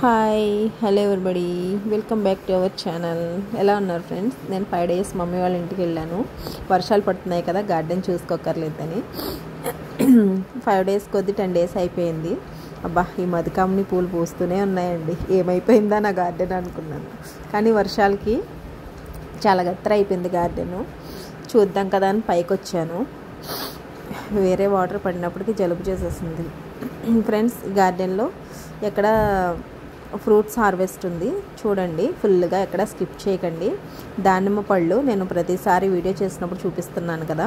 Hi hello everybody, welcome back to our channel. ఎలా ఉన్నారు friends? నేను 5 days మమ్మీ వాళ్ళ ఇంటికి వెళ్ళాను. వర్షాలు పడుతున్నాయి కదా, గార్డెన్ చూసుకోకర్లేదని 5 days కొద్ది 10 days అయిపోయింది. అబ్బా, ఈ మధుకామిని పూలు పూస్తూనే ఉన్నాయండి. ఏమైపోయిందా నా గార్డెన్ అనుకున్నాను, కానీ వర్షాలకి చాలా గత్తర అయిపోయింది గార్డెను. చూద్దాం కదా అని పైకి వచ్చాను. వేరే వాటర్ పడినప్పటికీ జలుబు చేసేస్తుంది ఫ్రెండ్స్. గార్డెన్లో ఎక్కడ ఫ్రూట్స్ హార్వెస్ట్ ఉంది చూడండి, ఫుల్గా ఎక్కడ స్కిప్ చేయకండి. దానిమ్మ పళ్ళు నేను ప్రతిసారి వీడియో చేసినప్పుడు చూపిస్తున్నాను కదా,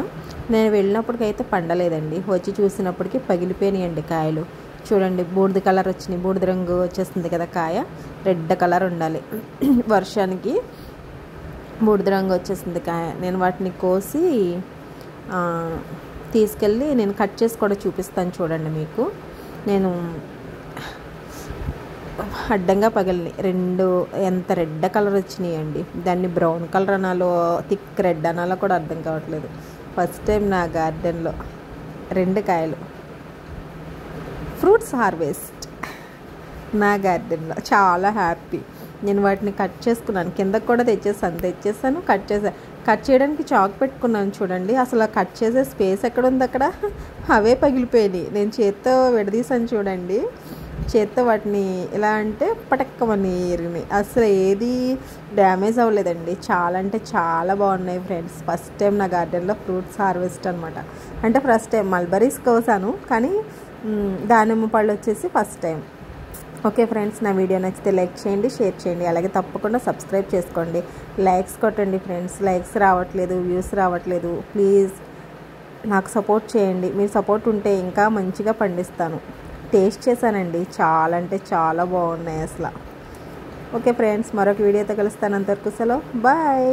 నేను వెళ్ళినప్పటికైతే పండలేదండి. వచ్చి చూసినప్పటికీ పగిలిపోయినాయండి కాయలు. చూడండి, బూడిద కలర్ వచ్చినాయి, బూడిద రంగు వచ్చేస్తుంది కదా కాయ, రెడ్ కలర్ ఉండాలి. వర్షానికి బూడిద రంగు వచ్చేసింది కాయ. నేను వాటిని కోసి తీసుకెళ్ళి నేను కట్ చేసి కూడా చూపిస్తాను చూడండి మీకు. నేను అడ్డంగా పగిలినాయి రెండు, ఎంత రెడ్ కలర్ వచ్చినాయండి. దాన్ని బ్రౌన్ కలర్ అనాలో థిక్ రెడ్ అనాలో కూడా అర్థం కావట్లేదు. ఫస్ట్ టైం నా గార్డెన్లో 2 కాయలు ఫ్రూట్స్ హార్వెస్ట్ నా గార్డెన్లో. చాలా హ్యాపీ. నేను వాటిని కట్ చేసుకున్నాను, కిందకు కూడా తెచ్చేసాను, కట్ చేయడానికి చాక్ పెట్టుకున్నాను చూడండి. అసలు కట్ చేసే స్పేస్ ఎక్కడ ఉంది అక్కడ, అవే పగిలిపోయినాయి. నేను చేత్తో విడదీసాను చూడండి, చేత్తో వాటిని ఎలా అంటే పటక్కమని ఎరిగినాయి. అసలు ఏది డ్యామేజ్ అవ్వలేదండి. చాలా అంటే చాలా బాగున్నాయి ఫ్రెండ్స్. ఫస్ట్ టైం నా గార్డెన్లో ఫ్రూట్స్ హార్వెస్ట్ అనమాట. అంటే ఫస్ట్ టైం మల్బరీస్ కోసాను, కానీ దానిమ్మ పళ్ళు వచ్చేసి ఫస్ట్ టైం. ఓకే ఫ్రెండ్స్, నా వీడియో నచ్చితే లైక్ చేయండి, షేర్ చేయండి, అలాగే తప్పకుండా సబ్స్క్రైబ్ చేసుకోండి. లైక్స్ కొట్టండి ఫ్రెండ్స్. లైక్స్ రావట్లేదు, వ్యూస్ రావట్లేదు. ప్లీజ్ నాకు సపోర్ట్ చేయండి. మీ సపోర్ట్ ఉంటే ఇంకా మంచిగా పండిస్తాను. టేస్ట్ చేశానండి, చాలా అంటే చాలా బాగున్నాయి అసలు. ఓకే ఫ్రెండ్స్, మరొక వీడియోతో కలుస్తాను. అంతవరకు సెలవు, బాయ్.